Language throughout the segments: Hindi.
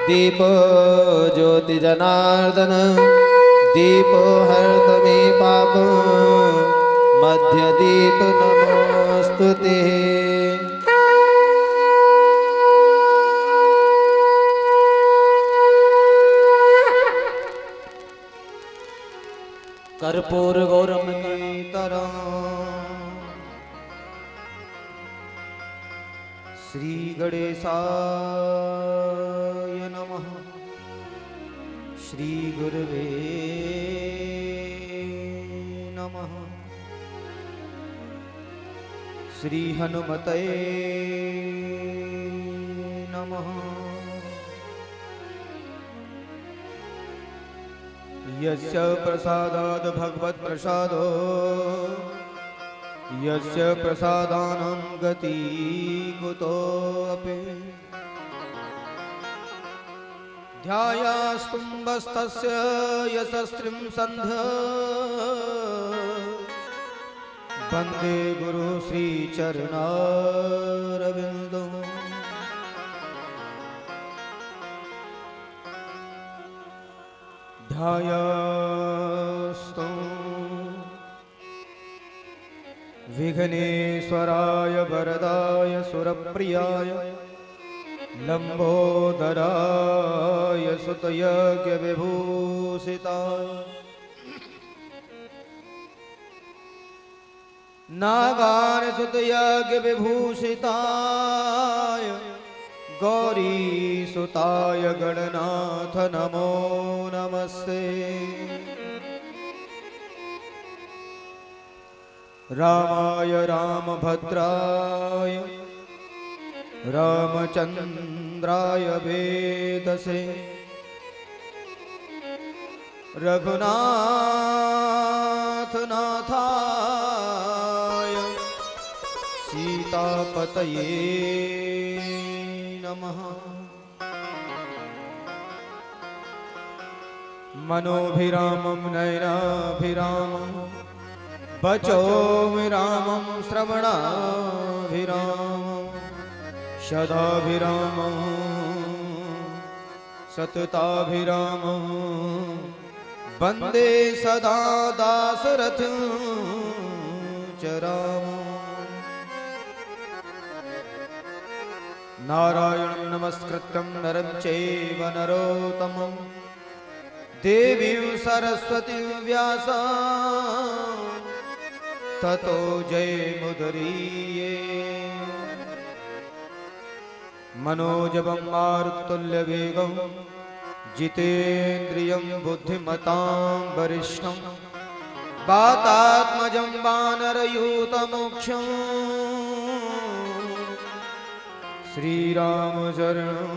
दीपो ज्योति जनार्दन दीपो हरत मे पाप मध्य दीप नमोस्तुते। कर्पूर गौरम श्री गणेशाय नमः। श्री गुरुवे नमः। श्री हनुमते नमः। यस्य प्रसादात् भगवत् प्रसादो यस्य प्रसादानं गति कुतोऽपि ध्यायास्तुम्बस्तस्य यशस्त्रिं सन्ध वन्दे गुरु श्रीचरणारविन्दो। ध्यायास्तु विघ्नेश्वराय वरदाय सुरप्रियाय लंबोदराय सुतयज्ञविभूषिताय नागार्जुतयज्ञविभूषिताय गौरीसुताय गणनाथ नमो नमस्ते। रामाय रामभद्राय रामचंद्राय वेदसे रघुनाथ नाथाय सीतापतये नमः। मनोभिरामं नयनाभिरामं वचोभिरामं श्रवणाभिरामं शदाभिरामं सतताभिरामं वन्दे सदा दाशरथिं च रामम्। नारायणं नमस्कृत्यं नरं चैव नरोत्तमं देवीं सरस्वतीं व्यासं ततो जयमुदीरये। मनोजवं मारुततुल्यवेगं जितेन्द्रियं बुद्धिमतां वरिष्ठं वातात्मजं वानरयूतमोक्षं श्रीराम शरणं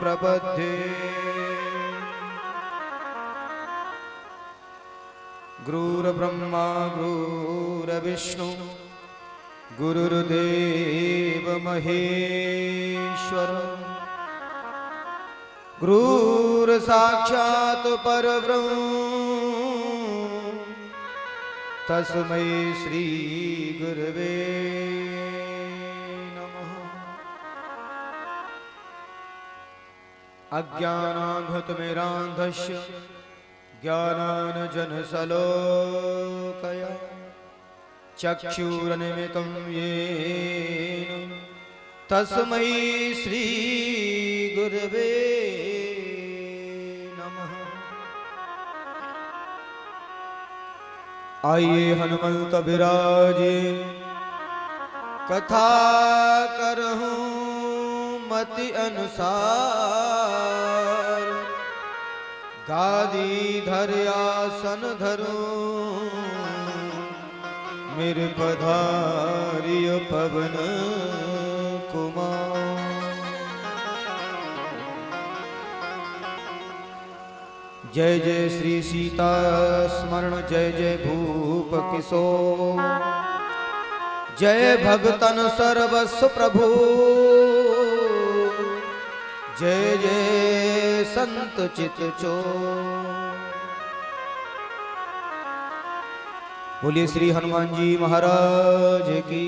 प्रपद्ये। गुरुर्ब्रह्मा गुरुर्विष्णु गुरुर्देव महेश्वर गुरुर्साक्षात् परब्रह्म तस्मै श्री गुरवे नमः। अज्ञानाघतमेरान्धस्य ज्ञानाञ्जनशलाकया चक्षुरुन्मिलितं येन तस्मै श्री गुरवे नमः। आइए हनुमंत बिराजे कथा करहूँ मति अनुसार गादी धर आसन धरूं मेरे पधारिय पवन कुमार। जय जय श्री सीता स्मरण जय जय भूप किशोर जय भगतन सर्वस्व प्रभु जय जय संत चित चोर। बोलिए श्री हनुमान जी महाराज की।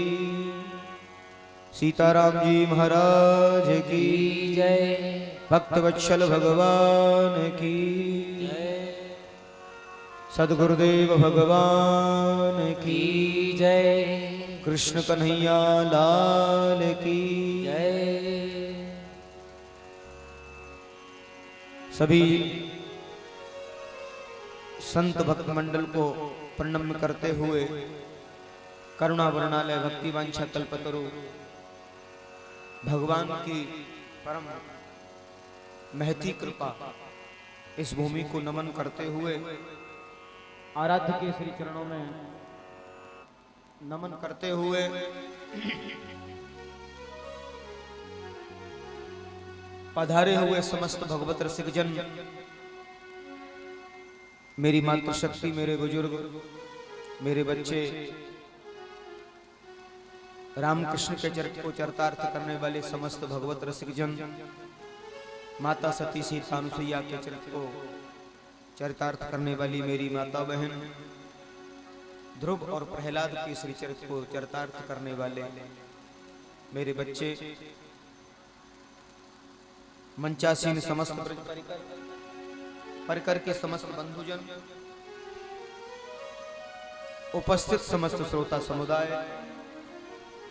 सीताराम जी महाराज की जय। भक्तवत्सल भगवान की सद्गुरुदेव भगवान की जय। कृष्ण कन्हैया लाल की जय। सभी संत भक्त मंडल को प्रणाम करते हुए करुणा वर्णालय भक्ति वांछा कल्पतरु भगवान की परम महती कृपा इस भूमि को नमन करते हुए आराध्य के श्री चरणों में नमन करते हुए पधारे हुए समस्त भगवत रसिक जन, मेरी मातृशक्ति, मेरे बुजुर्ग, मेरे बच्चे, रामकृष्ण के चरित्र को चरितार्थ करने वाले समस्त भगवत रसिक जन, माता सती सीता अनुसुईया के चरित्र को चरितार्थ करने वाली मेरी माता बहन, ध्रुव और प्रहलाद के श्री चरित्र को चरितार्थ करने वाले मेरे बच्चे, मंचासीन समस्त परिकर के समस्त बंधुजन, उपस्थित समस्त श्रोता समुदाय,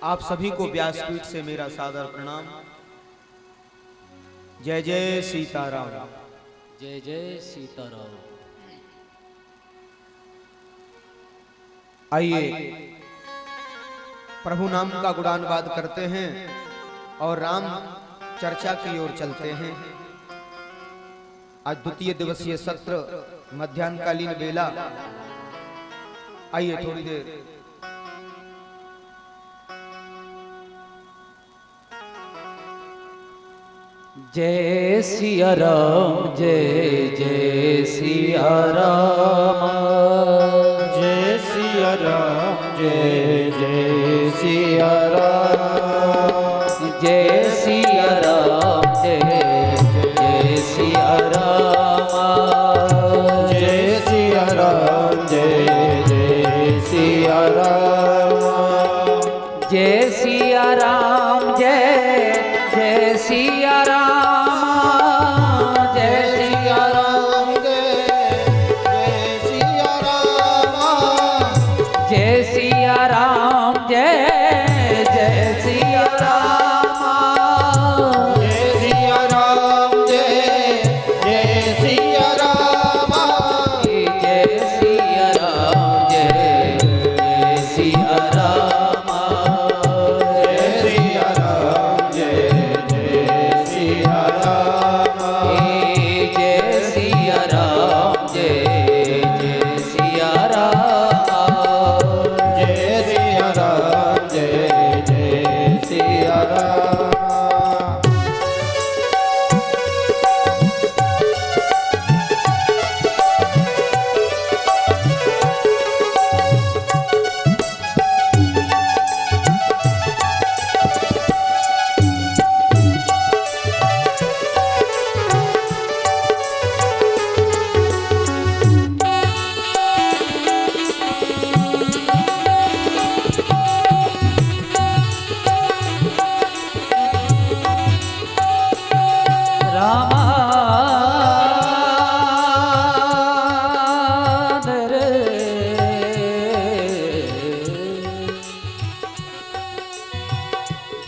आप सभी को व्यासपीठ से मेरा सादर प्रणाम। जय जय सीताराम। जय जय सीताराम। आइए प्रभु नाम का गुणानुवाद करते हैं और राम चर्चा की ओर चलते हैं। आज द्वितीय दिवसीय सत्र मध्याह्नकालीन बेला। आइए थोड़ी देर जय सिया राम, जय जय सिया राम, जय सिया राम, जय जय सिया राम, जय सिया राम, जय जय सिया राम, जय सिया राम, जय जय सिया राम, जय सिया राम, जय जय सिया राम, जय सिया राम, जय सिया राम, जय जय सिया राम, जय सिया राम, जय जय सिया राम, जय सिया राम, जय जय सिया राम, जय सिया राम, जय जय सिया राम, जय सिया राम, जय जय सिया राम, जय सिया राम, जय जय सिया राम।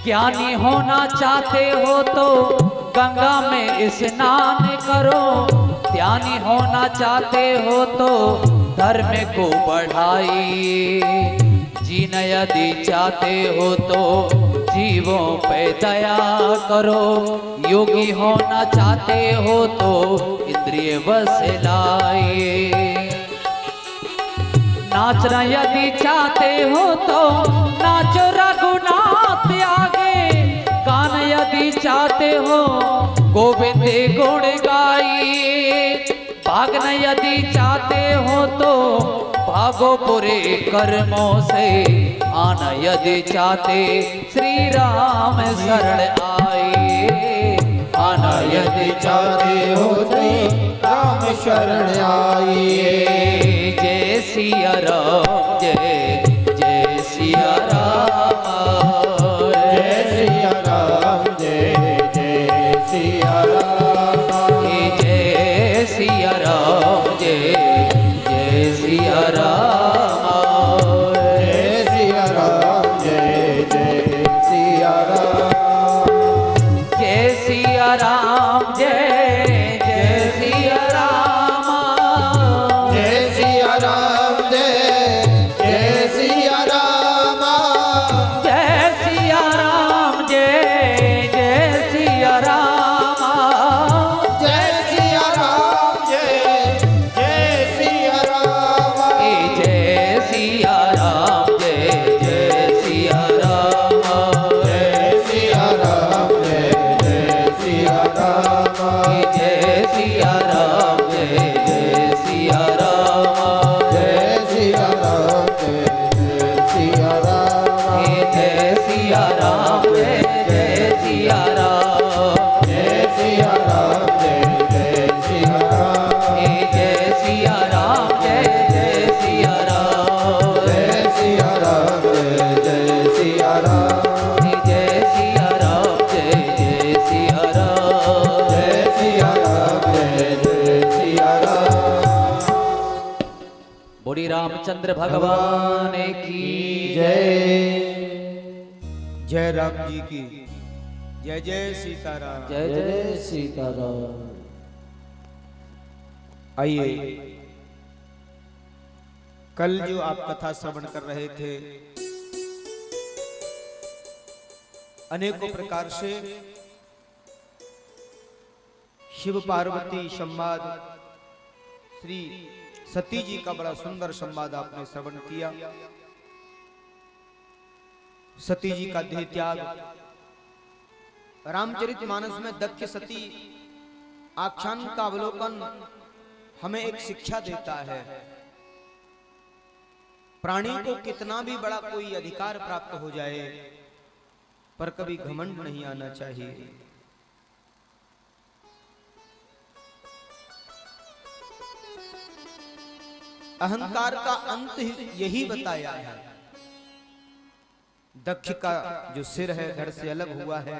ज्ञानी होना चाहते हो तो गंगा में स्नान करो, ज्ञानी होना चाहते हो तो धर्म को बढ़ाइए, जीना यदि चाहते हो तो जीवों पे दया करो, योगी होना चाहते हो तो इंद्रिय बस लाइए, नाचना यदि चाहते हो तो नाचो रघुनाथ आगे, गान यदि चाहते हो गोविंद गुण गाइए, भागना यदि चाहते हो तो भागो बुरे कर्मों से, आना यदि चाहते श्री राम शरण आइए, आना यदि चाहते हो श्री राम शरण आइए। जय सिया राम, जय जय सिया राम, जय रामचंद्र भगवान की जय। जय राम जी की जय। जय सीताराम। जय जय सीताराम। आइए, कल जो आप कथा श्रवण कर रहे थे, अनेकों प्रकार से शिव पार्वती संवाद, श्री सती जी का बड़ा सुंदर संवाद आपने श्रवण किया। सती जी का देह त्याग, रामचरितमानस में दक्ष सती आख्यान का अवलोकन हमें एक शिक्षा देता है। प्राणी को कितना भी बड़ा कोई अधिकार प्राप्त हो जाए, पर कभी घमंड नहीं आना चाहिए। अहंकार का अंत यही बताया है। दक्ष का जो सिर है धड़ से अलग हुआ है।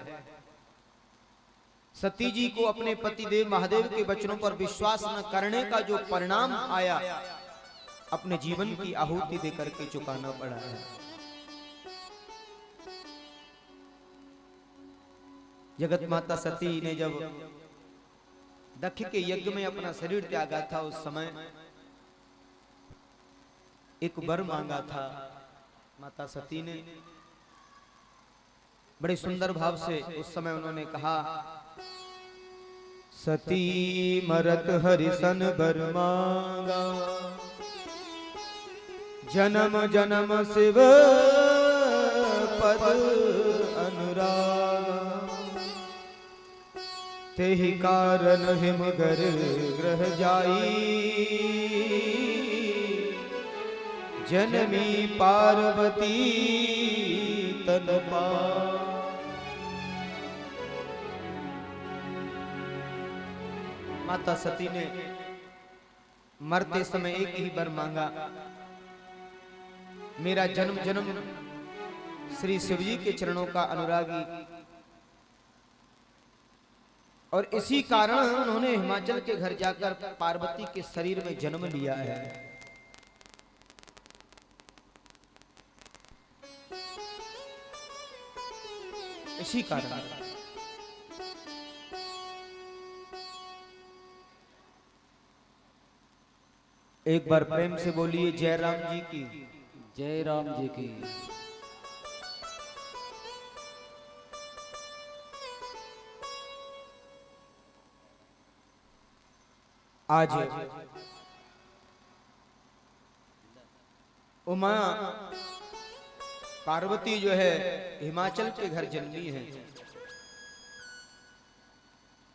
सती जी को अपने पतिदेव महादेव के वचनों पर विश्वास न करने का जो परिणाम आया, अपने जीवन की आहुति देकर के चुकाना पड़ा है। जगत माता सती ने जब दक्ष के यज्ञ में अपना शरीर त्यागा था, उस समय एक वर मांगा था माता सती ने। बड़े सुंदर भाव से उस समय उन्होंने कहा, सती मरत हरिसन वर मांगा, जन्म जन्म शिव पद अनुराग, तेहि कारण हिम घर ग्रह जाई, जनमी पार्वती तन पाई। माता सती ने मरते समय एक ही वर मांगा, मेरा जन्म जन्म श्री शिवजी के चरणों का अनुरागी, और इसी कारण उन्होंने हिमाचल के घर जाकर पार्वती के शरीर में जन्म लिया है। इसी कारण एक बार प्रेम से बोलिए जय राम जी की। जय राम जी की। आज उमा पार्वती जो है हिमाचल के घर जन्मी है।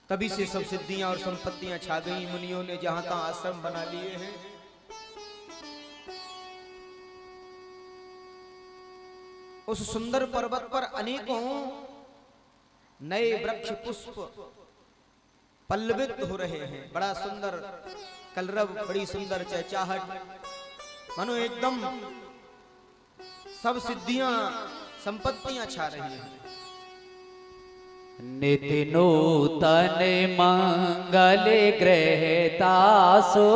तभी से सब सिद्धियां और संपत्तियां छा गई। मुनियों ने जहां तहां आश्रम बना लिए हैं। उस सुंदर पर्वत पर अनेकों नए वृक्ष पुष्प पल्लवित हो रहे हैं। बड़ा सुंदर कलरव, बड़ी सुंदर चहचहाट, मानो एकदम सब सिद्धियां संपत्तियां छा रही हैं। नित्य नूतन मंगल ग्रहतासो,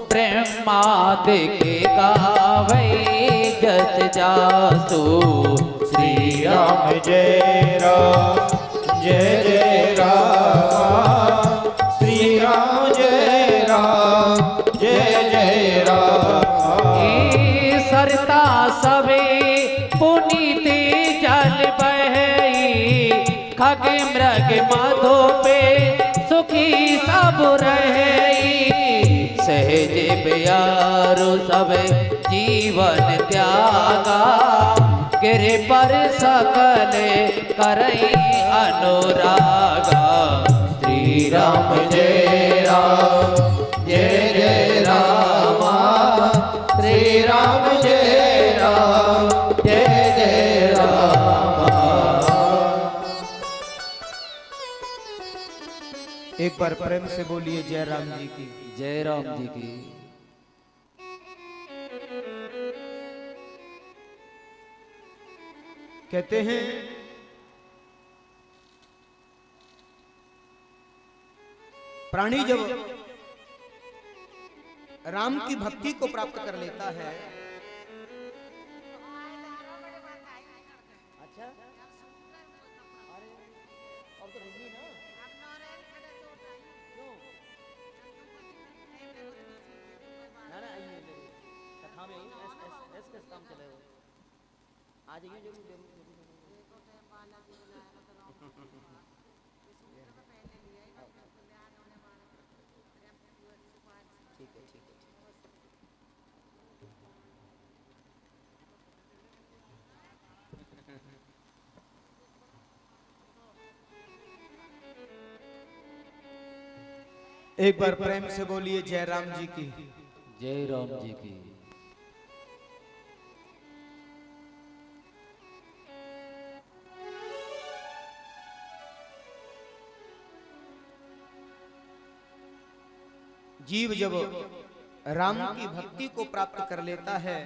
ब्रह्मादि के गावै जस जासो। श्री राम जय राम जय जय राम, श्री राम जय राम जय जय राम। ए सरता सवे पुनीत जल बहई, खग मृग मधु पे सुखी सब रहे। सहज ब्यारु सब जीवन त्यागा, गिरे पर सकल करई अनुरागा। श्री राम जय राम जय जय रामा, श्री राम जय राम जय जय रामा। एक बार प्रेम से बोलिए जय राम जी की। जय राम जी की। कहते हैं प्राणी जब राम की भक्ति को प्राप्त कर लेता है। अच्छा, अरे अब तो नहीं ना, क्यों ना ना आइए कथा में एस काम चले हो, आ जाइए जरूर जरूर ठीक है ठीक है। एक बार प्रेम से बोलिए जय राम जी की। जय राम जी की। जीव जब राम की भक्ति को प्राप्त कर लेता है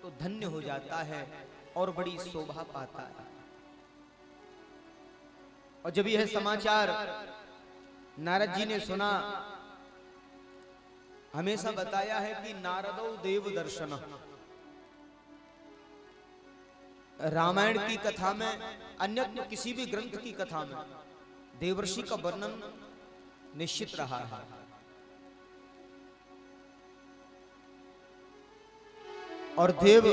तो धन्य हो जाता है और बड़ी शोभा पाता है। और जब यह समाचार नारद जी ने सुना, हमेशा बताया है कि नारदो देव दर्शन, रामायण की कथा में अन्य किसी भी ग्रंथ की कथा में देवर्षि का वर्णन निश्चित रहा है। और देव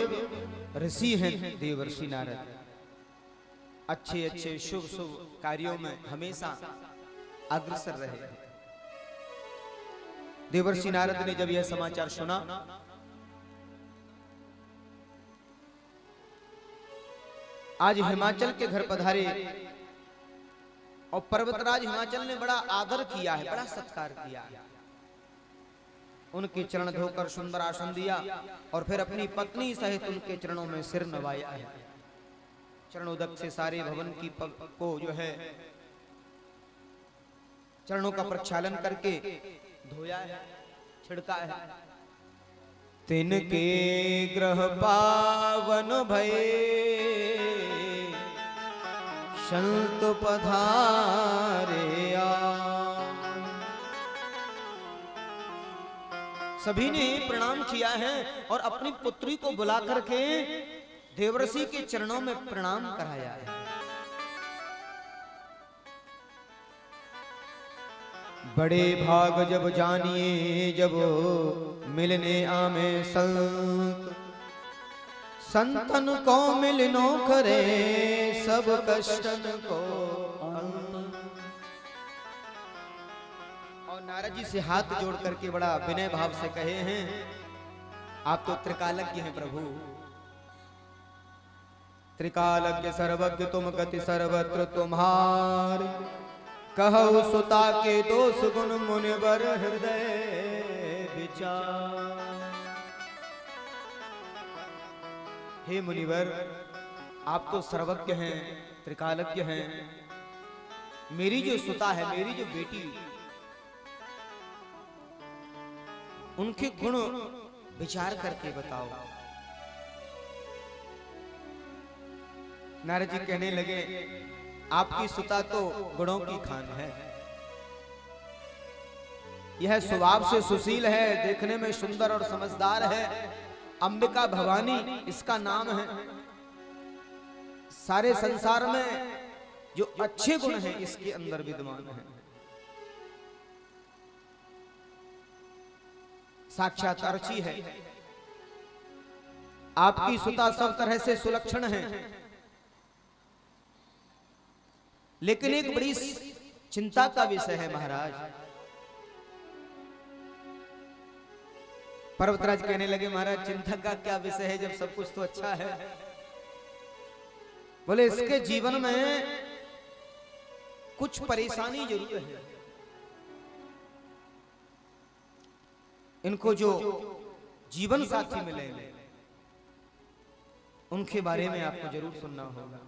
ऋषि हैं देवर्षि नारद, अच्छे अच्छे शुभ शुभ कार्यों में हमेशा अग्रसर रहे। देवर्षि नारद ने जब यह समाचार सुना, आज हिमाचल के घर पधारे और पर्वतराज हिमाचल ने बड़ा आदर किया है, बड़ा सत्कार किया है। उनके चरण धोकर सुंदर आसन दिया और फिर अपनी पत्नी सहित उनके चरणों में सिर नवाया है। चरणोदक से सारे भवन की को जो है चरणों का प्रक्षालन करके धोया है, छिड़का है। तिनके ग्रह पावन भये संत पधारे आ। सभी ने प्रणाम किया है और अपनी पुत्री को बुला करके देवर्षि के चरणों में प्रणाम कराया है। बड़े भाग जब जानिए जब मिलने आमे संत, संतन को मिलनो करे सब कष्टन को अंत। और नारद जी से हाथ जोड़ करके बड़ा विनय भाव से कहे हैं, आप तो त्रिकालज्ञ हैं प्रभु, त्रिकालज्ञ सर्वज्ञ तुम गति सर्वत्र तुम्हार, कहु सुता के दोष गुण मुनिवर हृदय विचार। हे मुनिवर, आप तो सर्वज्ञ हैं, त्रिकालज्ञ हैं, मेरी जो सुता है, मेरी जो बेटी, उनके गुण विचार करके बताओ। नारद जी कहने लगे, आपकी सुता तो गुणों की खान है, यह स्वभाव से सुशील है, देखने में सुंदर और समझदार है, अंबिका भवानी इसका नाम है। सारे संसार में जो अच्छे गुण हैं इसके अंदर विद्यमान हैं। साक्षात अर्ची है, आपकी सुता सब तरह से सुलक्षण है। लेकिन एक बड़ी चिंता का विषय है महाराज। पर्वतराज कहने लगे, महाराज चिंता का क्या विषय है जब सब कुछ तो अच्छा है। बोले, इसके जीवन में कुछ परेशानी जरूर है। इनको जो जीवन साथी मिलेंगे उनके बारे में आपको जरूर सुनना होगा।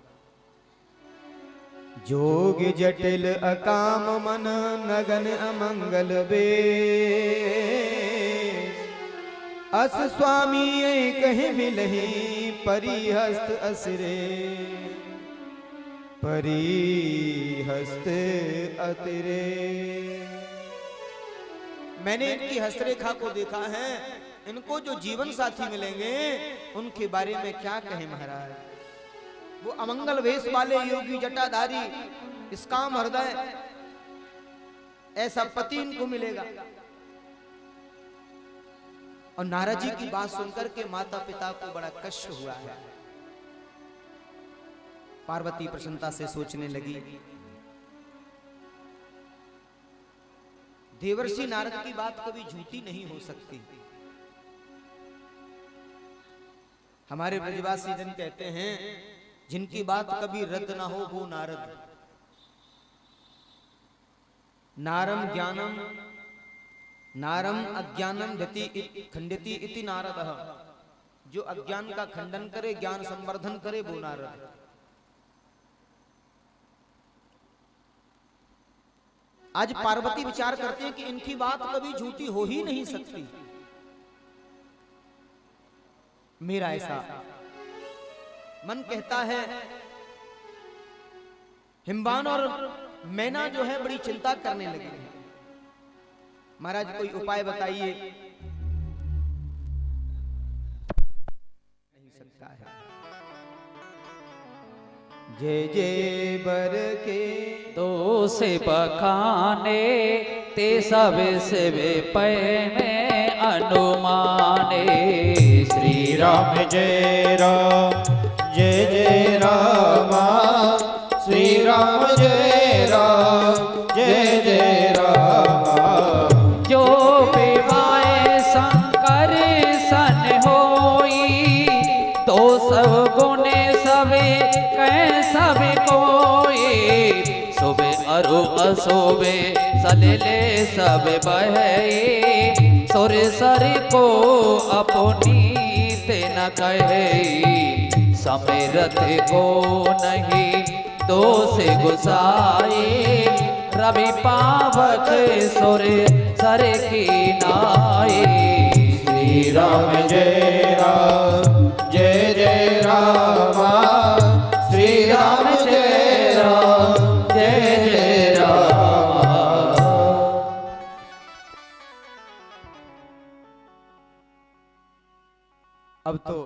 जोग जटिल अकाम मन नगन अमंगल बेश, अस स्वामी कहीं मिलही परिहस्त असरे, परिहस्त अतिरे। मैंने इनकी हस्तरेखा को देखा है, इनको जो जीवन साथी मिलेंगे उनके बारे में क्या कहें महाराज। वो अमंगल वेश वाले योगी जटाधारी निष्काम हृदय, ऐसा पति इनको मिलेगा। और नारद जी की बात सुनकर के माता पिता को बड़ा कष्ट हुआ है। पार्वती प्रसन्नता से सोचने लगी, देवर्षि नारद की बात कभी झूठी नहीं हो सकती। हमारे ब्रजवासी जन कहते हैं जिनकी बात कभी रद्द ना हो वो नारद। नारम ज्ञानम नारम अज्ञानम खंडति इति नारदः। जो अज्ञान का खंडन करे, ज्ञान संवर्धन करे, वो नारद। आज पार्वती विचार करते हैं कि इनकी बात कभी झूठी हो ही नहीं सकती। मेरा ऐसा मन कहता है। हिमवान और मैना जो है बड़ी चिंता करने लगे हैं। महाराज कोई उपाय बताइए। नहीं सकता है। जय जय बर के दो से बखाने ते सब से पैने अनुमाने। श्री राम जय राम जय जय रामा। श्री राम जय राम जय जय रामा। जो विवाह शंकर सन होई, तो सब गुणे सबे कह सब कोई। सुबे अरु असुबे सलेले सब बहे। सुर सर को अपनी ते न कहे। समेरथ को नहीं दोष गुसाए। रवि पावक सुर सर की नाए। श्री राम जय राम जय जय रामा। श्री राम जय राम जय जय रामा। अब तो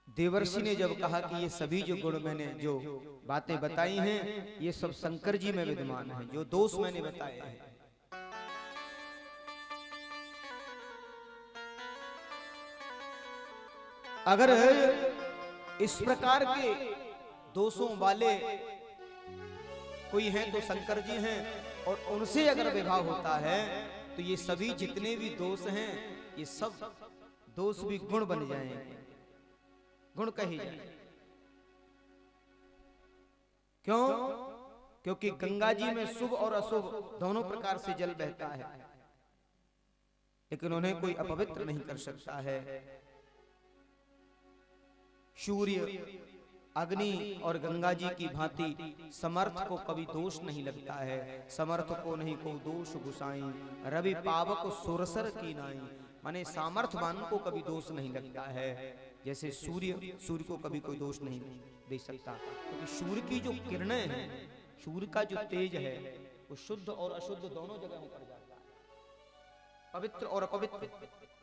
देवर्षि ने जब कहा कि ये सभी जो गुण मैंने जो बातें बताई हैं ये सब शंकर जी में विद्यमान है, जो दोष मैंने बताए हैं। अगर इस प्रकार के दोषों वाले कोई हैं तो शंकर जी हैं, और उनसे अगर विवाह होता है तो ये सभी जितने भी दोष हैं ये सब दोष भी गुण बन जाएंगे, गुण कहे जाएंगे। क्यों? क्योंकि गंगा जी में शुभ और अशुभ दोनों प्रकार से जल बहता है, लेकिन उन्हें कोई अपवित्र नहीं कर सकता है। सूर्य, अग्नि और गंगा जी की भांति समर्थ को कभी दोष नहीं लगता है। समर्थ को नहीं को दोष गुसाई। रवि पावक सुरसर की नाई, माने सामर्थवान को कभी दोष नहीं लगता है। जैसे सूर्य को कभी कोई दोष नहीं दे सकता, क्योंकि सूर्य की जो किरणें हैं, सूर्य का जो तेज है वो शुद्ध और अशुद्ध दोनों जगह उतर जाता है, पवित्र और अपवित्र।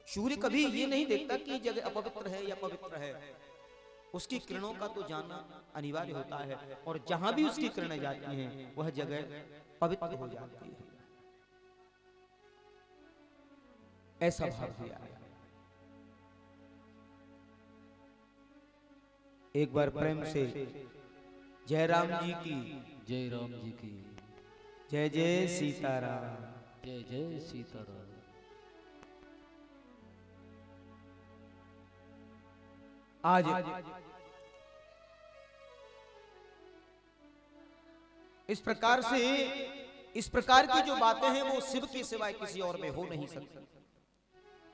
सूर्य कभी ये नहीं देखता कि जगह अपवित्र है या पवित्र है, उसकी किरणों का तो जानना अनिवार्य होता है, और जहां भी उसकी किरणें जाती हैं वह जगह पवित्र हो जाती है। ऐसा भाव दिया है। एक बार प्रेम से जय राम जी की, जय राम जी की, जय जय सीताराम। जय जय सीताराम। आज इस प्रकार से, इस प्रकार की जो बातें हैं वो शिव के सिवाय किसी और में हो नहीं सकती,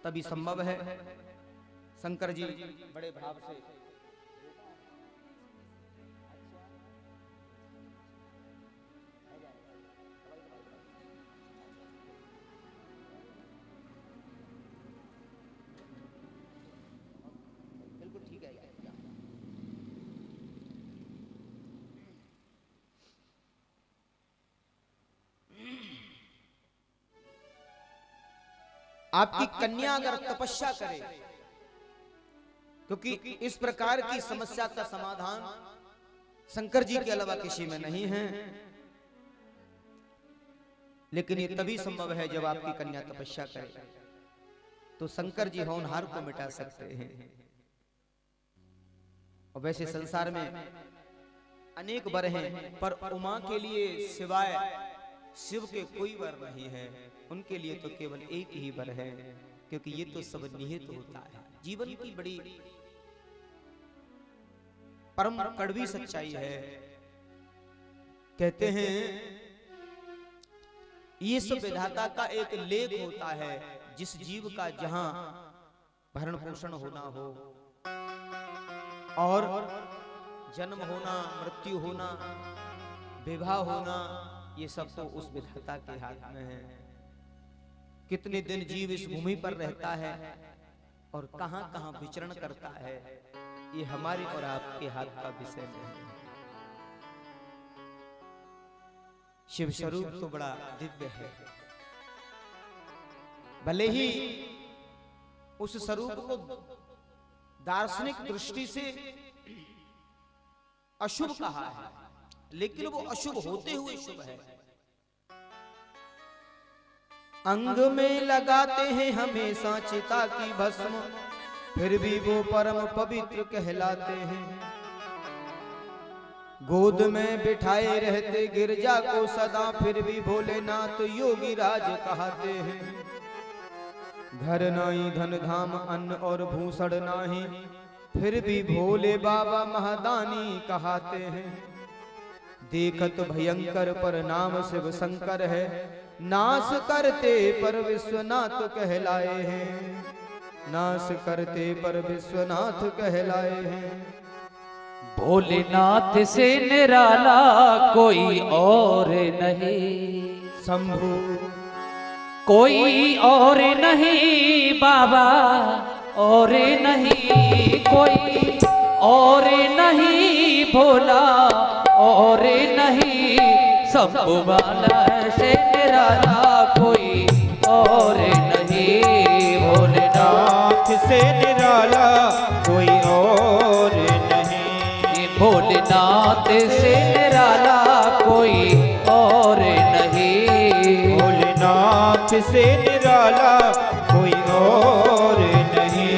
तभी संभव है। शंकर जी बड़े भाव से आपकी कन्या अगर तपस्या करे, क्योंकि इस प्रकार की समस्या का समाधान शंकर जी के अलावा किसी में नहीं है, लेकिन ये तभी संभव है जब आपकी कन्या तपस्या करे, तो शंकर जी होनहार को मिटा सकते हैं। और वैसे संसार में अनेक वर हैं, पर उमा के लिए सिवाय शिव के कोई वर नहीं है। उनके लिए तो केवल एक ही वर है, क्योंकि ये तो सब निहित होता है। जीवन की बड़ी परम कड़वी सच्चाई है। कहते हैं ये सब विधाता का एक लेख होता है, जिस जीव का जहां भरण पोषण होना हो और जन्म होना, मृत्यु होना, विवाह होना, ये सब तो उस विधाता के हाथ में है। कितने दिन जीव इस भूमि पर रहता है और कहां कहां विचरण करता है, ये हमारे और आपके हाथ का विषय नहीं है। शिव स्वरूप तो बड़ा दिव्य है, भले ही उस स्वरूप को दार्शनिक दृष्टि से अशुभ कहा है, लेकिन वो अशुभ होते हुए शुभ है। अंग में लगाते हैं हमेशा चिता की भस्म, फिर भी वो परम पवित्र कहलाते हैं। गोद में बिठाए रहते गिरजा को सदा, फिर भी भोलेनाथ योगी राज कहते हैं। घर नाई धन धाम अन्न और भूषण नाही, फिर भी भोले बाबा महादानी कहते हैं। देखत भयंकर पर नाम शिव शंकर है, नाश करते पर विश्वनाथ कहलाए हैं। नाश करते पर विश्वनाथ कहलाए हैं। भोलेनाथ से निराला कोई और नहीं, शंभु कोई और नहीं बाबा, और नहीं कोई और नहीं भोला, और नहीं शंभु वाला से निराला कोई और नहीं। भोलेनाथ से निराला कोई और नहीं, भोलेनाथ से निराला कोई और नहीं। भोलेनाथ से निराला कोई और नहीं।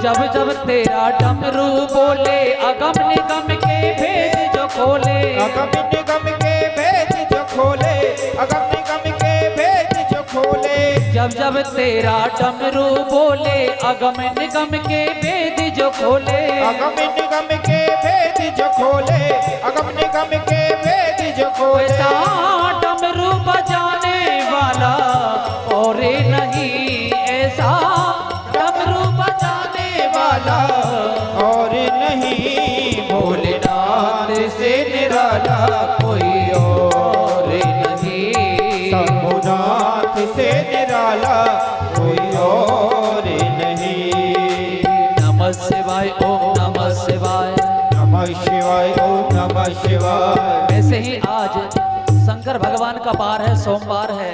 जब जब तेरा डमरू बोले, अगम निगम के भेद जो खोले, अगम निगम के भेद जो खोले, अगम निगम के भेद जो खोले। जब जब तेरा डमरू बोले, अगम निगम के भेद जो खोले, अगम निगम के भेद जो खोले, अगम निगम के भेद जो खोले। ऐसा डमरू बजाने वाला और नहीं, ऐसा डमरू बजाने वाला और नहीं। भोलेनाथ से निराला कोई और नहीं, शंभुनाथ से निराला कोई और नहीं। नमः शिवाय ओम नमः शिवाय, नमः शिवाय ओम नमः शिवाय। वैसे ही आज शंकर भगवान का बार है, सोमवार है।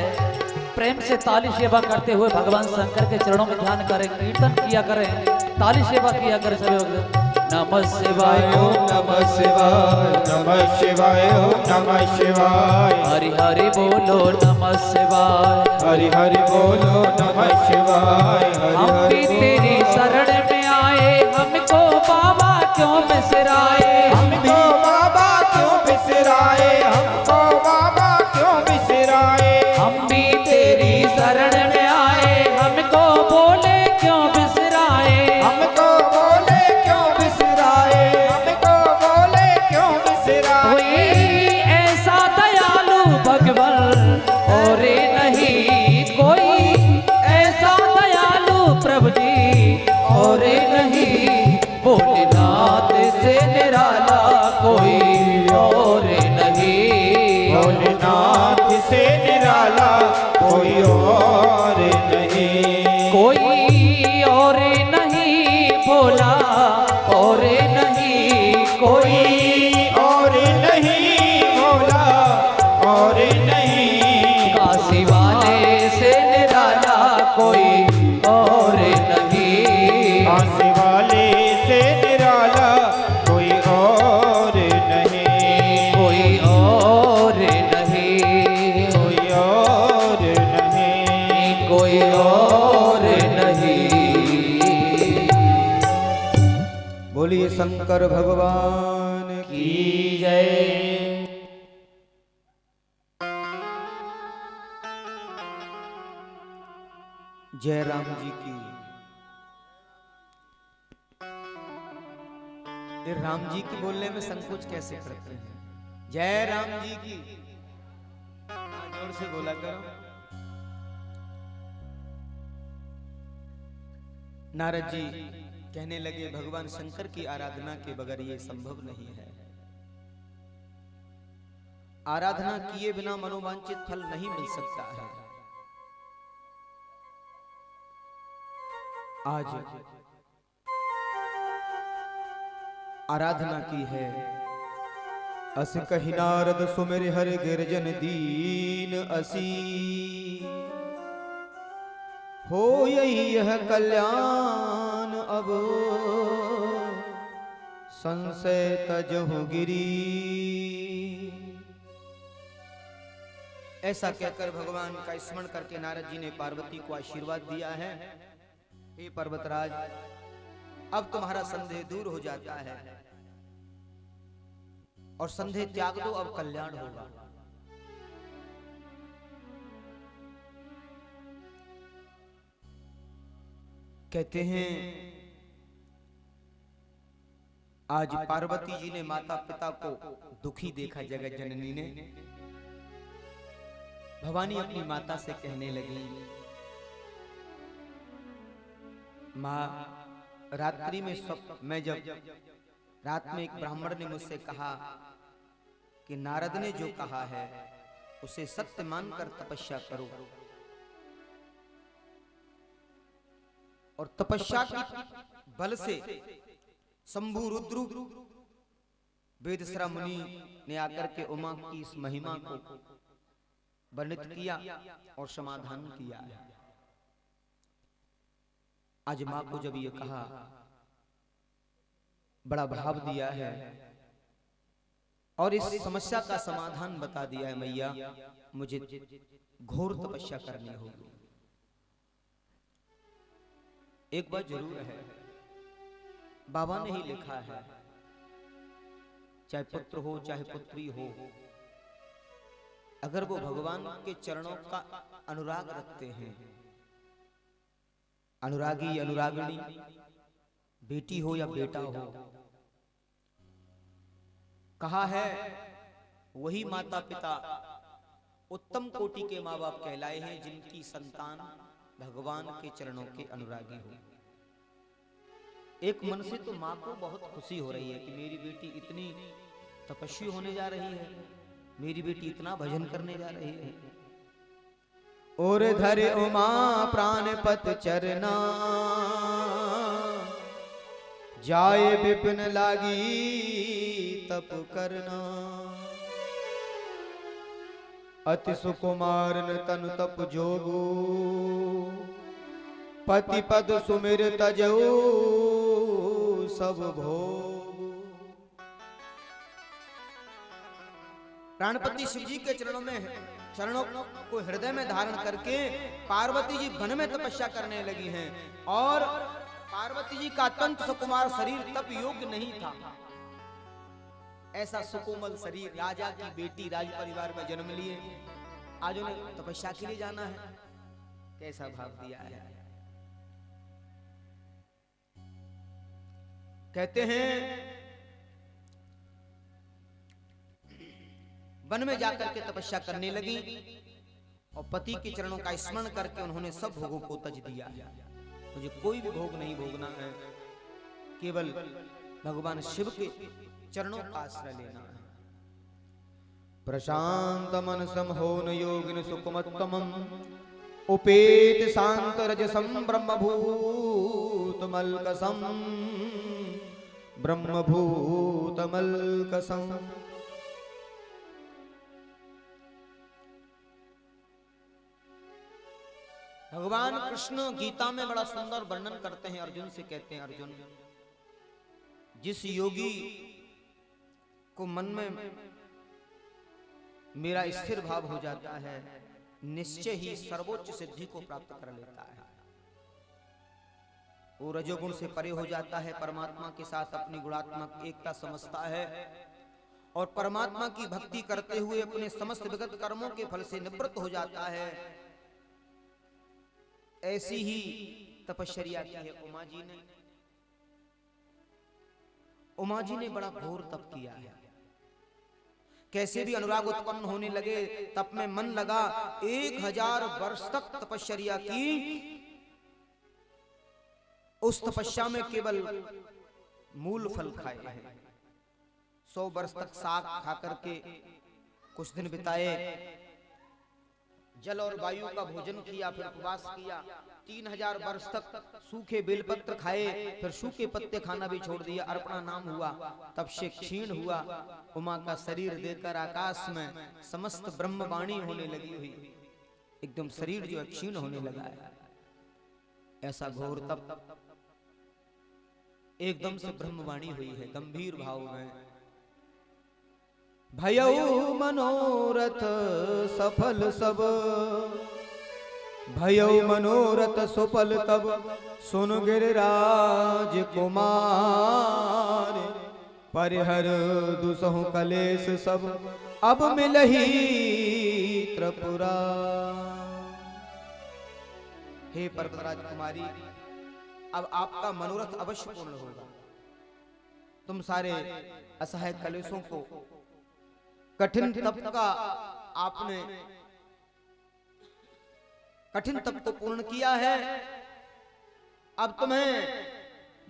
प्रेम से ताली सेवा करते हुए भगवान शंकर के चरणों में ध्यान करें, कीर्तन किया करें, ताली सेवा किया करें सभी लोग। नमः शिवाय ओम नमः शिवाय, नमः शिवाय ओम नमः शिवाय। हरि हरि बोलो नमः शिवाय, हरि हरि बोलो नमः शिवाय। हम भी तेरी शरण में आए, हमको बाबा क्यों बिसराए, हमको बाबा क्यों बिसराए, हमको बाबा क्यों बिसराए। हम भी तेरी शरण में आए, हमको बोले क्यों बिसराए, हमको बोले क्यों बिसराए, हमको बोले क्यों बिसराए। कोई ऐसा दयालु भगवान और नहीं, कोई ऐसा दयालु प्रभु जी और नहीं। भोलेनाथ से निराला कोई और नहीं, भोलेनाथ से निराला कोई और नहीं, कोई और नहीं भोला, और नहीं कोई और नहीं भोला, और नहीं काशी वाले से निराला कोई और नहीं, काशी वाले से निराला कोई और नहीं, कोई और नहीं, कोई और नहीं, कोई और नहीं। बोलिए शंकर भगवान की जय। जय राम जी की। ये राम जी की बोलने में संकोच कैसे करते हैं? जय राम जी की। जोर से बोला करो। नारद जी कहने लगे भगवान शंकर की आराधना के बगैर ये संभव नहीं है। आराधना किए बिना मनोवांछित फल नहीं मिल सकता है। आज आराधना की है। अस कहि नारद सुमिर हरि गिरजन दीन असी, हो यही यह कल्याण अब संशय तजहु गिरी। ऐसा कहकर भगवान का स्मरण करके नारद जी ने पार्वती को आशीर्वाद दिया है। हे पर्वतराज, अब तुम्हारा संदेह दूर हो जाता है और संदेह त्याग दो, अब कल्याण होगा। कहते हैं आज पार्वती जी ने माता पिता को दुखी देखा जगत जननी ने। भवानी अपनी माता से कहने लगी, माँ रात्रि में मैं जब रात में एक ब्राह्मण ने मुझसे कहा कि नारद ने जो कहा है उसे सत्य मानकर तपस्या करो, और तपस्या के बल से शंभु रुद्र वेदश्रा मुनि ने आकर के उमा की इस महिमा को वर्णित किया और समाधान किया है। आज मां को जब ये कहा, बड़ा भाव दिया है और इस समस्या का समाधान बता दिया है। मैया, मुझे घोर तपस्या करनी होगी। एक बात जरूर है, बाबा ने ही लिखा है, चाहे पुत्र हो चाहे पुत्री हो, अगर वो भगवान के चरणों का अनुराग रखते हैं, अनुरागी अनुरागिणी, बेटी हो या बेटा हो, कहा है वही माता पिता उत्तम कोटि के माँ बाप कहलाए हैं जिनकी संतान भगवान के चरणों के अनुरागी हो। एक मन से तो माँ को बहुत खुशी हो रही है कि मेरी बेटी इतनी तपस्वी होने जा रही है, मेरी बेटी इतना भजन करने जा रही है। और धरे उमा प्राण पत चरना, जाए विपिन लागी तप करना। अति सुकुमारन तनु तप जोगु, पति पद सुमिर तजऊ सब भोग। प्राणपति शिव जी के चरणों को हृदय में धारण करके पार्वती जी वन में तपस्या करने लगी हैं, और पार्वती जी का अत्यंत सुकुमार शरीर तप योग्य नहीं था। ऐसा सुकोमल शरीर, राजा की बेटी, राज परिवार में जन्म लिए, आज उन्हें तपस्या के लिए जाना है, कैसा भाव दिया है। कहते हैं वन में जाकर के तपस्या करने लगी और पति के चरणों का स्मरण करके उन्होंने सब भोगों को तज दिया। मुझे कोई भी भोग नहीं भोगना है, केवल भगवान शिव के चरणों का आश्रय लेना है। प्रशांत मनसम होन योगिन सुकुमत्तमम् उपेत शांत रजसम ब्रह्मभूतमल्कसम ब्रह्मभूतमल्कसम। भगवान कृष्ण गीता में बड़ा सुंदर वर्णन करते हैं। अर्जुन से कहते हैं, अर्जुन जिस योगी को मन में मेरा स्थिर भाव हो जाता है निश्चय ही सर्वोच्च सिद्धि को प्राप्त कर लेता है। वो रजोगुण से परे हो जाता है, परमात्मा के साथ अपनी गुणात्मक एकता समझता है और परमात्मा की भक्ति करते हुए अपने समस्त विगत कर्मों के फल से निवृत्त हो जाता है। ऐसी ही तपश्चर्या की है उमा जी ने। उमा जी ने बड़ा घोर तप किया है। कैसे भी अनुराग उत्पन्न होने लगे, तप में मन लगा, 1000 वर्ष तक तपश्चर्या की। उस तपस्या में केवल मूल फल खाए हैं। 100 वर्ष तक साग खा करके कुछ दिन बिताए, जल और वायु का भोजन किया, फिर उपवास किया। 3000 वर्ष तक सूखे बेलपत्र खाए, फिर सूखे पत्ते खाना भी छोड़ दिया। अर्पणा नाम हुआ, तब से क्षीण हुआ। उमा का शरीर देखकर आकाश में समस्त ब्रह्मवाणी होने लगी हुई, एकदम शरीर जो क्षीण होने लगा है। ऐसा घोर तप, एकदम से ब्रह्मवाणी हुई है गंभीर भाव में। भयउ मनोरथ सफल सब, भयउ मनोरथ सफल तब, सुन गिरिराज कुमार। परिहर दुसहु कलेश सब, अब मिलही त्रिपुरा। हे पर्वतराज कुमारी, अब आपका मनोरथ अवश्य पूर्ण होगा। तुम सारे असहाय कलेशों को, कठिन तप का आपने कठिन तप को पूर्ण किया है। अब तुम्हें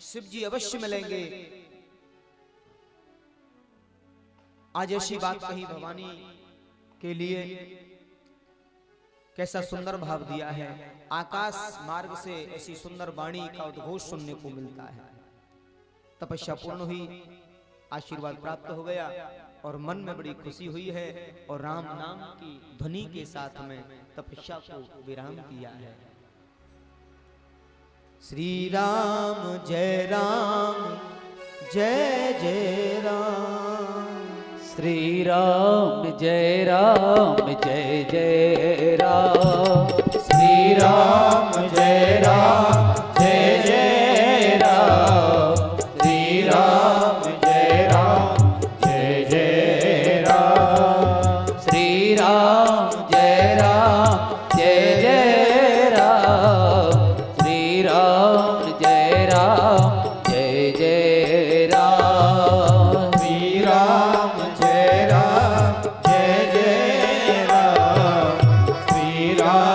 शिव जी अवश्य मिलेंगे। आज ऐसी बात कही भवानी के लिए, कैसा सुंदर भाव दिया है। आकाश मार्ग से ऐसी सुंदर वाणी का उद्घोष सुनने को मिलता है। तपस्या पूर्ण हुई, आशीर्वाद प्राप्त हो गया और मन में बड़ी खुशी हुई है। और राम नाम की ध्वनि के साथ में तपस्या को विराम दिया है। श्री राम जय राम जय जय राम। श्री राम जय राम जय जय राम। श्री राम जय राम जय जय राम। श्री राम जय राम जय जय राम। श्री राम जय राम जय जय राम। श्री राम जय राम जय जय राम। श्री राम जय राम जय जय राम। श्री राम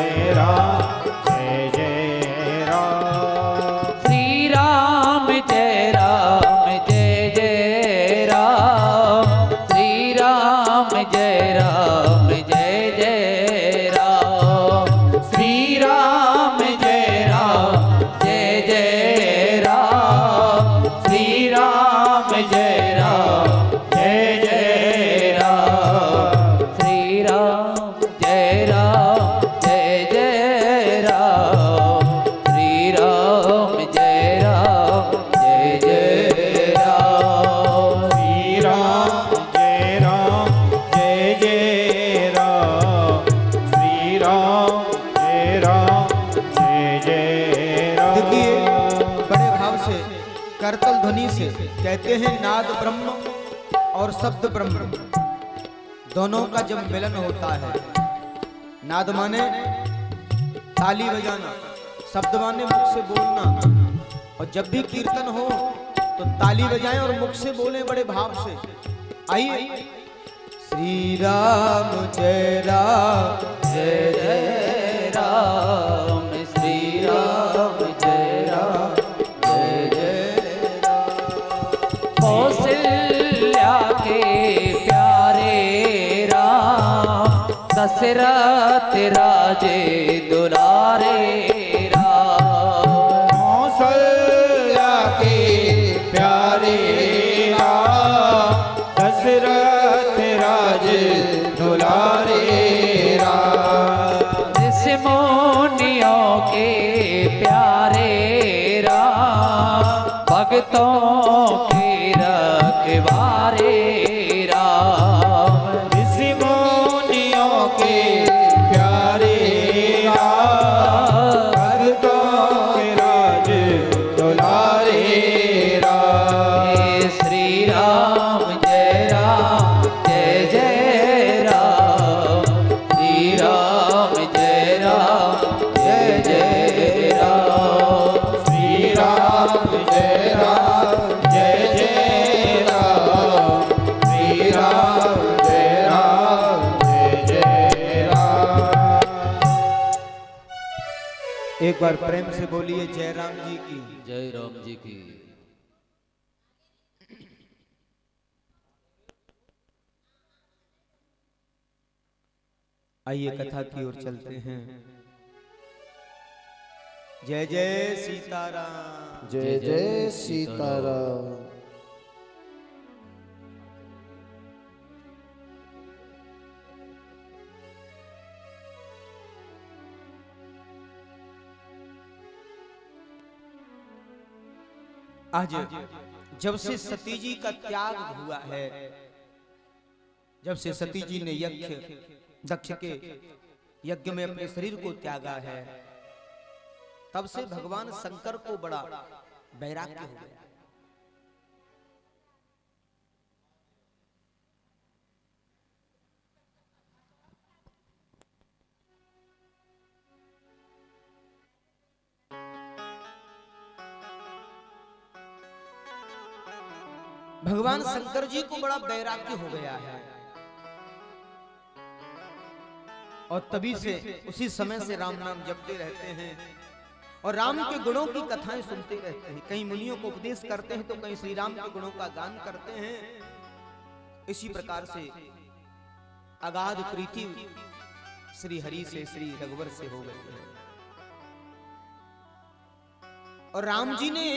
जय राम जय जय राम। श्री राम जय राम जय जय राम। श्री राम जय राम जय जय राम। श्री राम जय राम जय जय राम। श्री राम जय राम जय जय राम। श्री राम जय राम जय जय राम। श्री राम जय राम जय जय राम। श्री राम जय राम जय जय राम। श्री राम जय राम जय जय राम। देखिए बड़े भाव से करतल ध्वनि से कहते हैं, नाद ब्रह्म और शब्द ब्रह्म दोनों का जब मिलन होता है। नाद माने ताली बजाना, शब्द माने मुख से बोलना। और जब भी कीर्तन हो तो ताली बजाएं और मुख से बोलें बड़े भाव से। आइए, श्री राम जय जय राम। श्री राम जय राम जय जय राम। कौशल्या के प्यारे दशरथ राजे दुलारे राम। कौशल्या के प्यारे राम, दशरथ राज दुलारे राम। ऋषि मुनियों के प्यारे राम, भक्तों के रखवारे राम। ऋषि मुनियों के प्यारे राम, भक्तों के राज दुलारे राम। हे श्री राम जय जय राम। श्री राम जय जय राम। श्री राम जय जय राम। श्री राम जय जय राम। एक बार प्रेम से बोलिए जय राम जी की। जय राम जी की। आइए कथा की ओर चलते हैं। जय जय सीताराम। जय जय सीताराम। आज जब से सती जी का त्याग हुआ है, जब से सती जी ने दक्ष के यज्ञ में अपने शरीर को त्यागा है, तब से भगवान शंकर को बड़ा वैराग्य हो गया। भगवान शंकर जी को बड़ा वैराग्य हो गया है और तभी से उसी समय से राम नाम जपते रहते हैं और राम के गुणों की कथाएं सुनते रहते हैं। कहीं मुनियों को उपदेश करते हैं तो कहीं श्री राम के गुणों का गान करते हैं। इसी प्रकार से अगाध प्रीति श्री हरि से, श्री रघुवर से हो गई है। और राम जी ने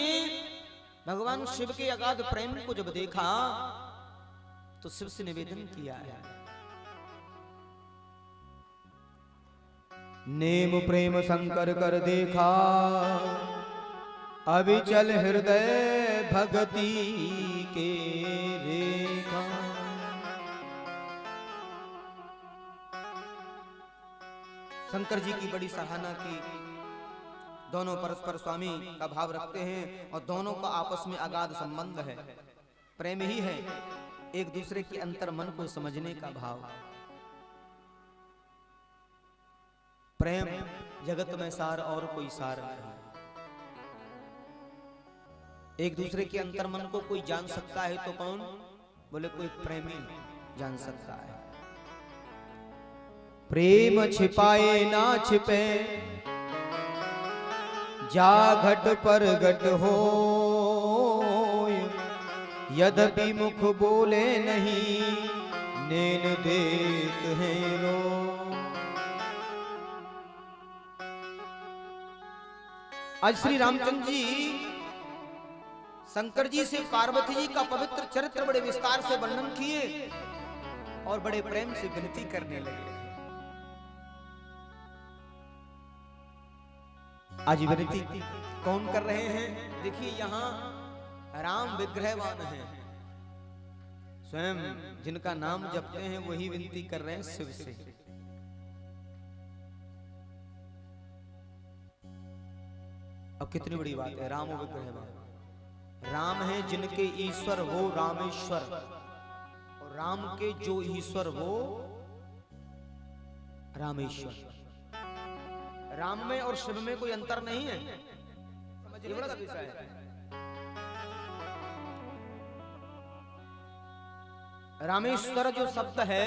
भगवान शिव के अगाध प्रेम को जब देखा तो शिव से निवेदन किया है, नेम प्रेम शंकर कर देखा, अभी चल हृदय भक्ति के रेखा। शंकर जी की बड़ी सराहना की। दोनों परस्पर स्वामी का भाव रखते हैं और दोनों का आपस में अगाध संबंध है, प्रेम ही है, एक दूसरे के अंतर मन को समझने का भाव। प्रेम जगत में सार और कोई सार नहीं। एक दूसरे के अंतर मन को कोई जान सकता है तो कौन? बोले कोई प्रेमी जान सकता है। प्रेम छिपाए ना छिपे, जा घट पर घट हो, यद्यपि मुख बोले नहीं, नैन देत हैं रो। आज श्री रामचंद्र जी शंकर जी से पार्वती जी का पवित्र चरित्र बड़े विस्तार से वर्णन किए और बड़े प्रेम से विनती करने लगे। आज विनती कौन कर रहे हैं? देखिए यहां राम विग्रहवान हैं, स्वयं जिनका नाम जपते हैं वही विनती कर रहे हैं शिव से। अब कितनी बड़ी बात है, राम विग्रहवान। राम है जिनके ईश्वर वो रामेश्वर, और राम के जो ईश्वर वो रामेश्वर। राम में और शिव में कोई अंतर नहीं है, समझिए बड़ा विषय है। रामेश्वर जो शब्द है,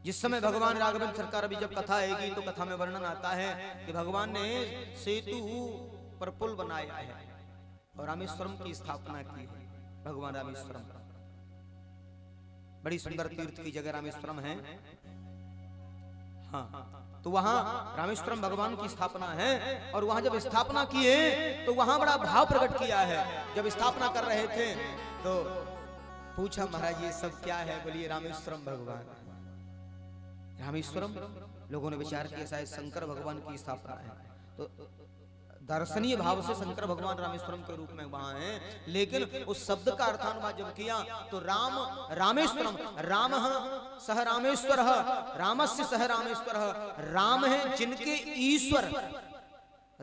जिस समय भगवान राघवेंद्र सरकार अभी जब कथा आएगी तो कथा में वर्णन आता है कि भगवान ने सेतु पर पुल बनाया है और रामेश्वरम की स्थापना की है। भगवान रामेश्वरम बड़ी सुंदर तीर्थ की जगह रामेश्वरम है। हाँ, तो वहां रामेश्वरम भगवान की स्थापना है और वहां जब स्थापना किए तो वहां बड़ा भाव प्रकट किया है। जब स्थापना कर रहे थे तो पूछा, महाराज ये सब क्या है? बोलिए रामेश्वरम भगवान। रामेश्वरम लोगों ने विचार किया शायद शंकर भगवान की स्थापना है, तो दर्शनीय भाव से शंकर भगवान रामेश्वरम के रूप में वहां हैं। लेकिन उस शब्द का अर्थानुवाद जब किया तो राम रामेश्वरम, राम सह रामेश्वर, रामस्य सह रामेश्वर, राम है जिनके ईश्वर,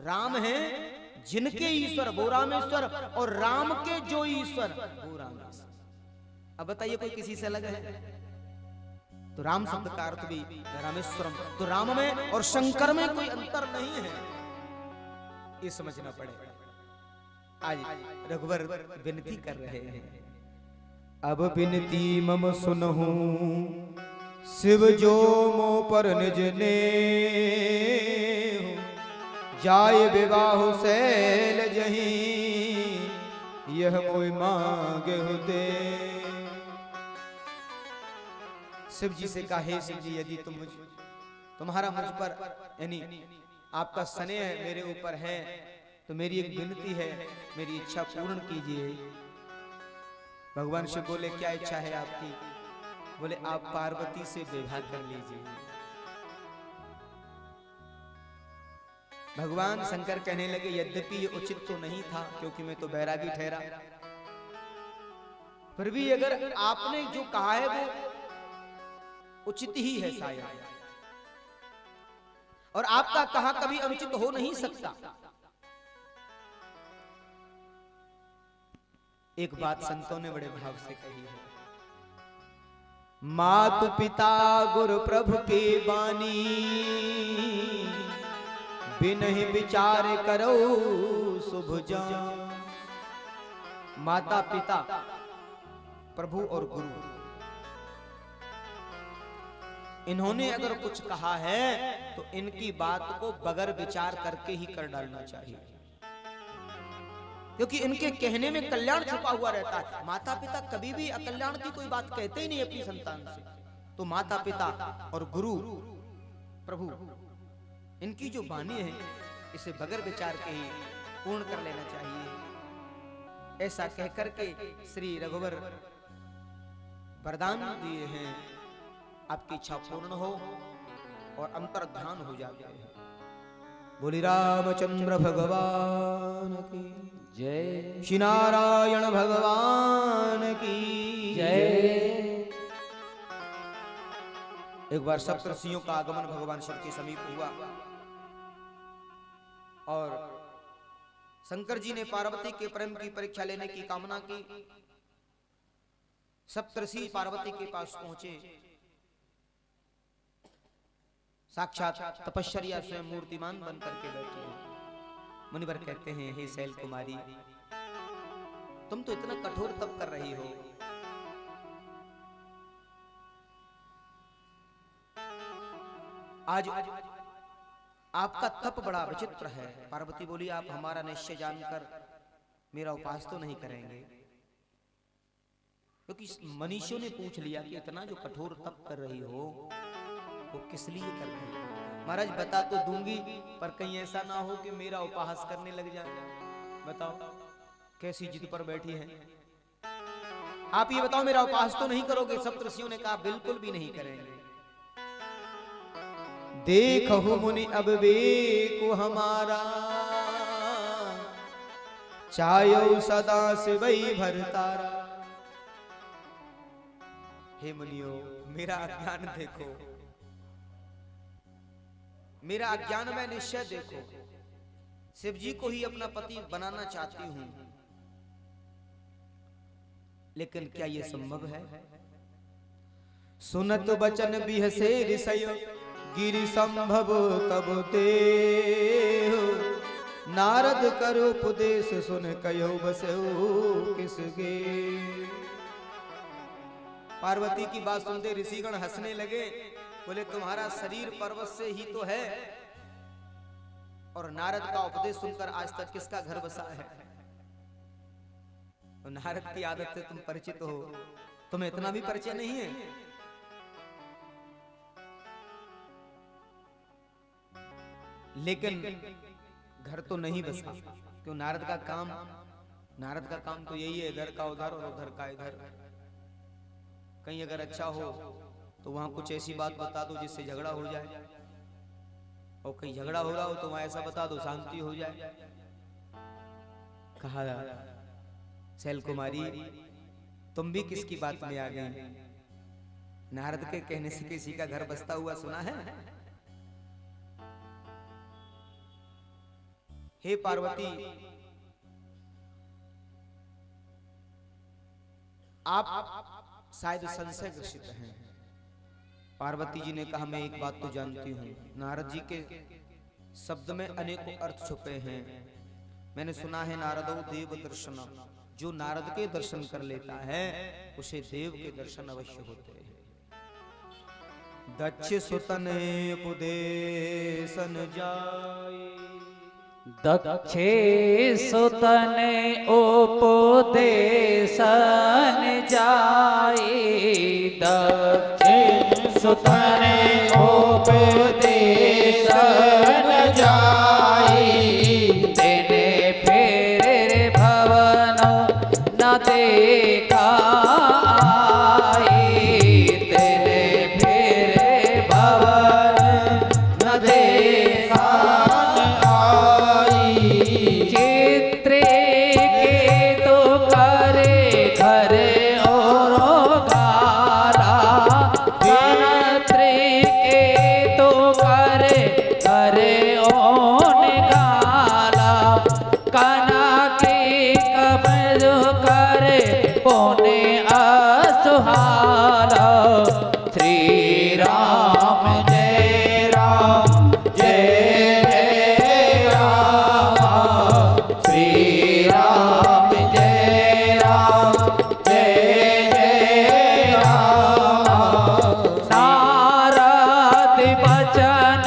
राम है जिनके ईश्वर वो रामेश्वर, और राम के जो ईश्वर वो रामेश्वर। अब बताइए कोई किसी से अलग है? तो राम शब्द का अर्थ भी रामेश्वरम, तो राम में और शंकर में कोई अंतर नहीं है, ये समझना पड़ेगा। आज रघुवर विनती कर रहे हैं, अब विनती मम सुनहु शिव जो मो पर निज ने, जाय विवाह शैल जहीं यह मोय मांगे दे। शिव जी से कहा, हे शिव जी यदि तुम्हारा मुझ पर यानी आपका स्नेह मेरे ऊपर है तो मेरी एक विनती है, मेरी इच्छा पूर्ण कीजिए। भगवान शिव बोले, क्या इच्छा है आपकी? बोले आप पार्वती से विवाह कर लीजिए। भगवान शंकर कहने लगे, यद्यपि ये उचित तो नहीं था क्योंकि मैं तो बैरागी ठहरा, फिर भी अगर आपने जो कहा है वो उचित ही है शायद, और आपका कहा कभी अनुचित हो नहीं सकता। एक बात संतों ने बड़े भाव से कही है, मातु पिता गुरु प्रभु के बानी, बिनहि विचार करो शुभ जान। माता पिता प्रभु और गुरु, इन्होंने अगर कुछ कहा है तो इनकी बात को बगैर विचार करके ही कर डालना चाहिए, क्योंकि इनके कहने में कल्याण छुपा हुआ रहता है। माता पिता कभी भी अकल्याण की कोई बात कहते ही नहीं अपनी संतान से, तो माता पिता और गुरु प्रभु इनकी जो वाणी है इसे बगैर विचार के ही पूर्ण कर लेना चाहिए। ऐसा कहकर के श्री रघुवर वरदान दिए हैं, आपकी इच्छा पूर्ण हो और अंतर्ध्यान हो जाते हैं। बोली रामचंद्र भगवान की जय, श्री नारायण भगवान की जय। एक बार सप्तऋषियों का आगमन भगवान शिव के समीप हुआ और शंकर जी ने पार्वती के प्रेम की परीक्षा लेने की कामना की। सप्तऋषि पार्वती के पास पहुंचे, साक्षात तपश्चर्या स्वयं मूर्तिमान बन करके बैठे हैं। मुनिवर कहते हैं, हे शैल कुमारी, तुम तो इतना कठोर तप कर रही हो, आज आपका तप बड़ा विचित्र है। पार्वती बोली, आप हमारा निश्चय जानकर मेरा उपास तो नहीं करेंगे? क्योंकि मनीषियों ने पूछ लिया कि इतना जो कठोर तप कर रही हो वो किस लिए कर रही हो? महाराज बता तो दूंगी, पर कहीं ऐसा ना हो कि मेरा उपहास करने लग जाए। बताओ कैसी जिद पर बैठी है। आप ये बताओ, मेरा उपहास तो नहीं करोगे? सप्तऋषियों ने कहा, बिल्कुल भी नहीं करेंगे। देखो मुनि अब बेको हमारा, चायो सदा शिवई भरतारा। हे मुनियो, मेरा अज्ञान देखो, मेरा अज्ञान में निश्चय देखो। शिव जी को ही अपना पति बनाना चाहती हूं, लेकिन क्या यह संभव है? सुनत बचन बिहसे ऋषय, गिरि संभव तब ते, नारद करो उपदेश सुन कयो बसो किसके। पार्वती की बात सुनते ऋषिगण हंसने लगे, बोले तुम्हारा शरीर पर्वत से ही तो है, और नारद का उपदेश सुनकर आज तक किसका घर बसा है? तो नारद की आदत से तुम परिचित हो, तुम्हें इतना भी परिचय नहीं है? लेकिन घर तो नहीं बसा, क्यों? नारद का काम तो यही है, इधर का उधर और उधर का इधर। कहीं अगर अच्छा हो तो वहां कुछ ऐसी बात बता दो जिससे झगड़ा हो जाए, और कहीं झगड़ा हो रहा हो तो वहां ऐसा बता दो शांति हो जाए। कहा शैल कुमारी, तुम भी किसकी बात में आ गई? नारद के कहने से किसी का घर बसता हुआ सुना है? हे पार्वती, आप शायद संशय ग्रसित हैं। पार्वती जी ने कहा, मैं एक बात तो जानती हूँ, नारद जी के शब्द में अनेकों अर्थ छुपे हैं। मैंने सुना है नारदो देव दर्शन, जो नारद के दर्शन कर लेता है उसे देव के दर्शन अवश्य होते हैं। दक्ष सुतन उपदेशन जाए, दक्षे सुतन उपदेशन जाए, दक्षे सुतन उपदेशन जाए, तेने फेरे भवन न देखा आई, तेने फेरे भवन न देखा चित्रे के तो करे घर और गाला, गणत्री के तो करे घर और गाला, कना के कब्ज करे पौने असुहारा। श्री राम जय राम जय जय राम, श्री राम जय राम जय जय राम। नारद बचन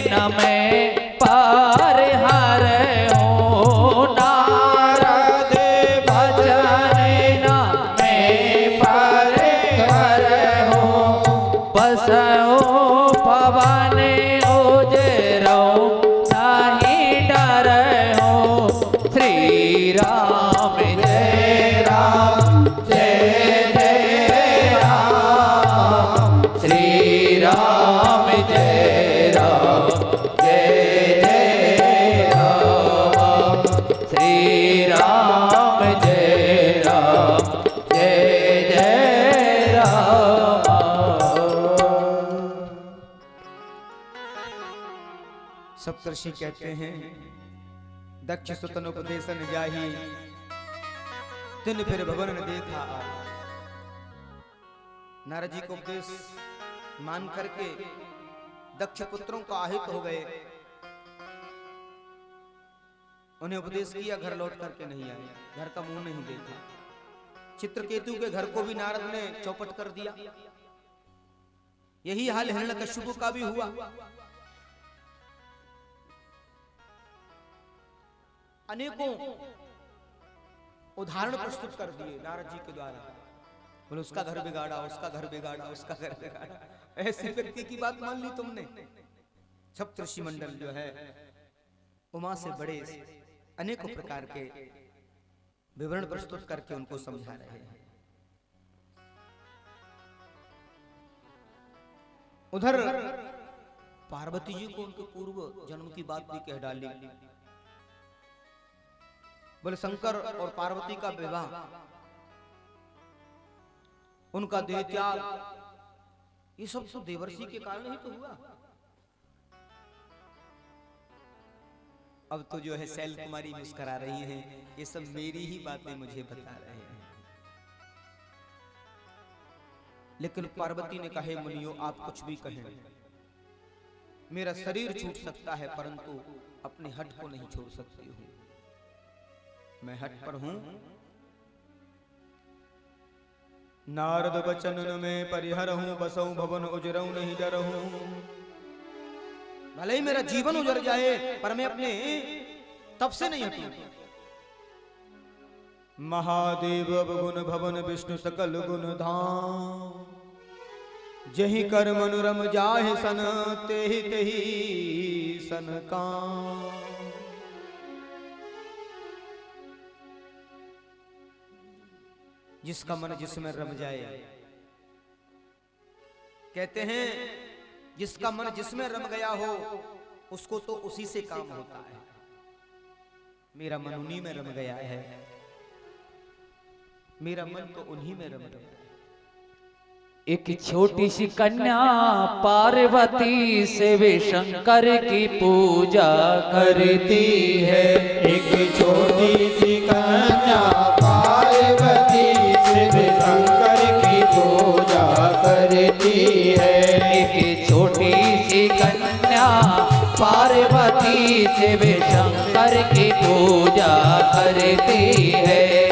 न मैं पर हर हूँ, नारद बचन न मैं पर हर हूँ, बसो पवन उजरो नहीं डर हो। श्री राम जय राम जय जय राम, श्री राम जय राम जय जय राम, श्री राम जय राम जय जय राम। सप्तर्षि कहते हैं, दक्ष सुतन उपदेशन जाहि, तिन फिर भवन न देखा। नारद जी को उपदेश मान करके दक्ष पुत्रों को आहित हो गए, उन्हें उपदेश किया, घर लौट करके नहीं आए, घर का मुंह नहीं देखा। चित्रकेतु के घर को भी नारद ने चौपट कर दिया। यही हाल हिरण्यकश्यप का भी हुआ। अनेकों उदाहरण प्रस्तुत कर दिए नारद जी के द्वारा। बोले उसका घर बिगाड़ा, उसका घर बिगाड़ा, उसका घर बिगाड़ा। ऐसे व्यक्ति की बात मान ली तुमने। सप्तर्षि मंडल जो है उमा से बड़े अनेकों प्रकार के विवरण प्रस्तुत करके उनको समझा रहे हैं। उधर पार्वती जी को उनके पूर्व जन्म की बात भी कह डाली। बोले शंकर और पार्वती का विवाह, उनका देह त्याग, ये सब तो देवर्षि के कारण ही तो हुआ। अब तो जो है शैल कुमारी मुस्कुरा रही हैं, ये सब मेरी ही बातें मुझे बता रहे हैं। लेकिन पार्वती ने कहे, मुनियों आप कुछ भी कहें, मेरा शरीर छूट सकता है परंतु अपने हट को नहीं छोड़ सकती हूँ। मैं हट पर हूं। नारद बचन में परिहर हूं, बसऊं भवन उजरऊं नहीं डर हूं। भले ही मेरा जीवन उजर जाए पर मैं अपने तप से नहीं हटूं। महादेव गुण भवन विष्णु सकल गुण धाम। जहि कर मनुरम जाहि सन तेहि तेहि सन काम। जिसका मन जिसमें रम जाए, कहते हैं जिसका मन जिसमें रम गया हो उसको तो उसी से काम होता है। मेरा मन उन्हीं में रम गया है, मेरा मन तो उन्हीं में रम गया है। एक छोटी सी कन्या पार्वती से वे शंकर की पूजा करती है। एक छोटी सी कन्या पार्वती शिव शंकर की पूजा करती है। एक छोटी सी कन्या पार्वती शिव शंकर की पूजा करती है।